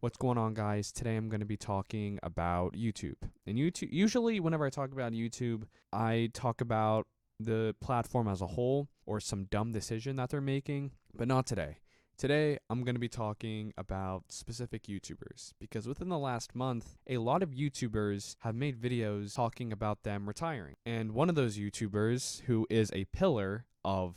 What's going on, guys? Today I'm going to be talking about YouTube. And YouTube, usually whenever I talk about YouTube, I talk about the platform as a whole or some dumb decision that they're making, but not today. Today, I'm going to be talking about specific YouTubers because within the last month, a lot of YouTubers have made videos talking about them retiring. And one of those YouTubers, who is a pillar of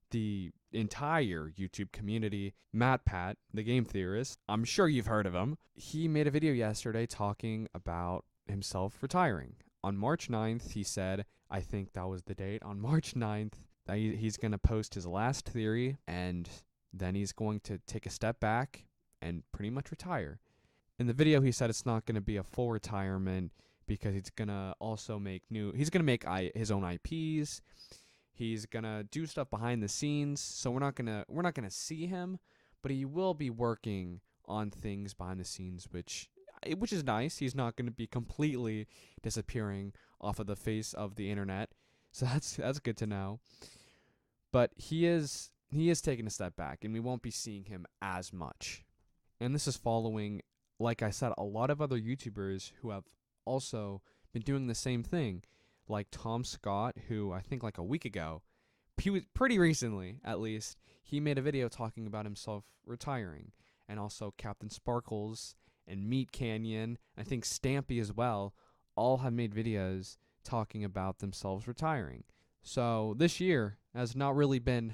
the entire YouTube community, MatPat, the game theorist, I'm sure you've heard of him. He made a video yesterday talking about himself retiring. On March 9th, he said, I think that was the date, on March 9th, that he's going to post his last theory, and then he's going to take a step back and pretty much retire. In the video, he said it's not going to be a full retirement because he's going to also he's going to make his own IPs. He's going to do stuff behind the scenes, so we're not going to see him, but he will be working on things behind the scenes, which is nice. He's not going to be completely disappearing off of the face of the internet. So that's good to know. But he is taking a step back, and we won't be seeing him as much. And this is following, like I said, a lot of other YouTubers who have also been doing the same thing, like Tom Scott, who I think like a week ago, pretty recently at least, he made a video talking about himself retiring. And also Captain Sparkles and Meat Canyon, I think Stampy as well, all have made videos talking about themselves retiring. So this year has not really been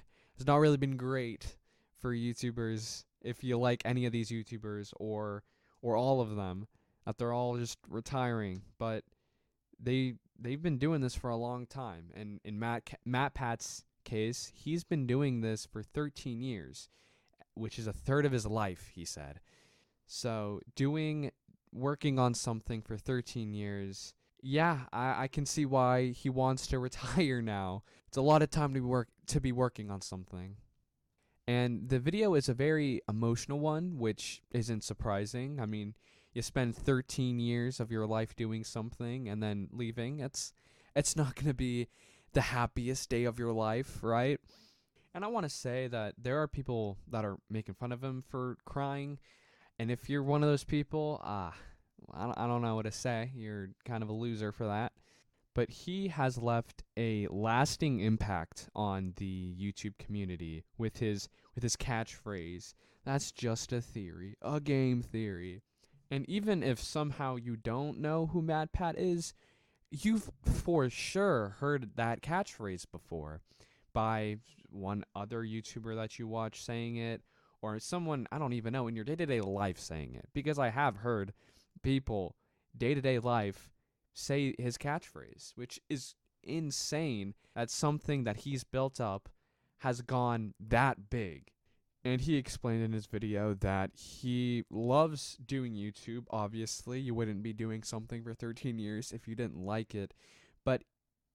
great for YouTubers. If you like any of these YouTubers or all of them, that they're all just retiring, but they've been doing this for a long time. And in MatPat's case, he's been doing this for 13 years, which is a third of his life, he said. So working on something for 13 years, yeah, I can see why he wants to retire now. It's a lot of time to be working on something. And the video is a very emotional one, which isn't surprising. I mean, you spend 13 years of your life doing something and then leaving. It's not going to be the happiest day of your life, right? And I want to say that there are people that are making fun of him for crying. And if you're one of those people, I don't know what to say. You're kind of a loser for that. But he has left a lasting impact on the YouTube community with his catchphrase, "That's just a theory, a game theory." And even if somehow you don't know who MatPat is, you've for sure heard that catchphrase before by one other YouTuber that you watch saying it, or someone I don't even know in your day-to-day life saying it. Because I have heard people day-to-day life say his catchphrase, which is insane that something that he's built up has gone that big. And he explained in his video that he loves doing YouTube. Obviously, you wouldn't be doing something for 13 years if you didn't like it. But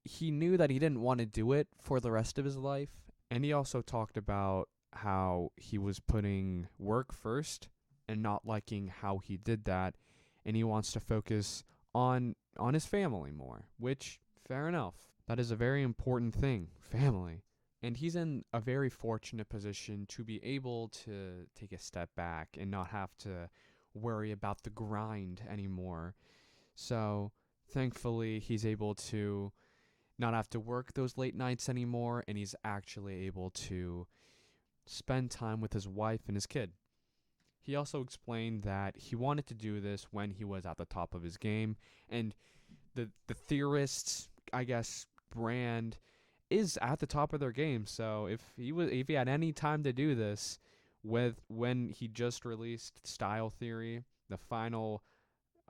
he knew that he didn't want to do it for the rest of his life. And he also talked about how he was putting work first and not liking how he did that. And he wants to focus on his family more, which, fair enough. That is a very important thing, family. And he's in a very fortunate position to be able to take a step back and not have to worry about the grind anymore. So, thankfully, he's able to not have to work those late nights anymore, and he's actually able to spend time with his wife and his kid. He also explained that he wanted to do this when he was at the top of his game, and the theorists, I guess, brand is at the top of their game. So if he had any time to do this when he just released Style Theory, the final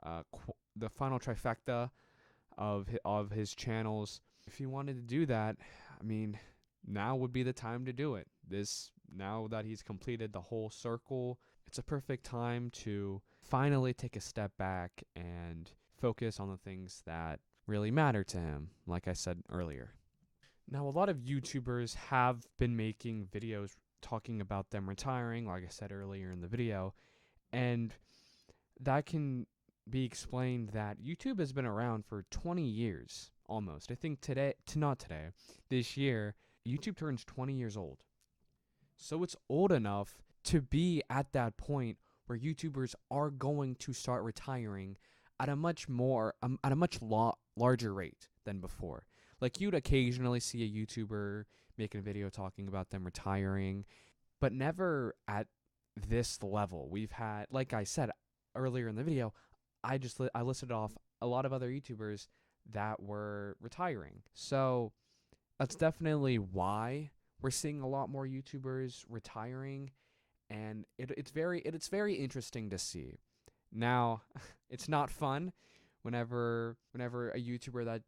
trifecta of his channels, if he wanted to do that, I mean, now would be the time to do it. Now that he's completed the whole circle, it's a perfect time to finally take a step back and focus on the things that really matter to him, like I said earlier. Now, a lot of YouTubers have been making videos talking about them retiring, like I said earlier in the video, and that can be explained that YouTube has been around for 20 years, almost. I think this year, YouTube turns 20 years old. So it's old enough to be at that point where YouTubers are going to start retiring at a larger rate than before. Like you'd occasionally see a YouTuber making a video talking about them retiring, but never at this level. We've had, like I said earlier in the video, I listed off a lot of other YouTubers that were retiring. So that's definitely why we're seeing a lot more YouTubers retiring, and it's very interesting to see. Now, it's not fun whenever a YouTuber that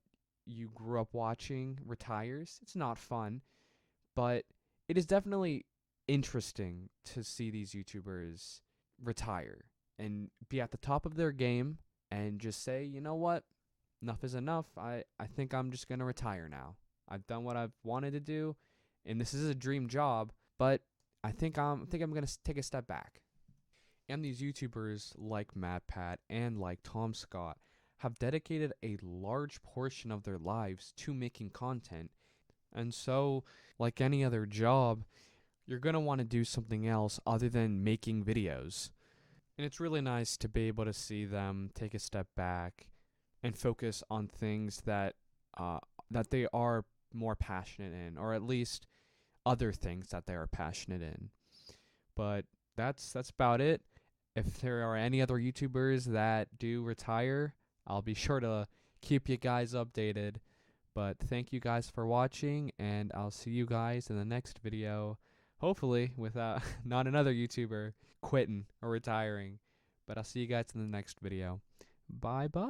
you grew up watching retires. It's not fun, but it is definitely interesting to see these YouTubers retire and be at the top of their game and just say, you know what, enough is enough. I think I'm just gonna retire now. I've done what I've wanted to do, and this is a dream job, but I think I'm gonna take a step back. And these YouTubers like MatPat and like Tom Scott have dedicated a large portion of their lives to making content. And so, like any other job, you're going to want to do something else other than making videos. And it's really nice to be able to see them take a step back and focus on things that they are more passionate in, or at least other things that they are passionate in. But that's about it. If there are any other YouTubers that do retire, I'll be sure to keep you guys updated. But thank you guys for watching, and I'll see you guys in the next video. Hopefully with not another YouTuber quitting or retiring. But I'll see you guys in the next video. Bye bye.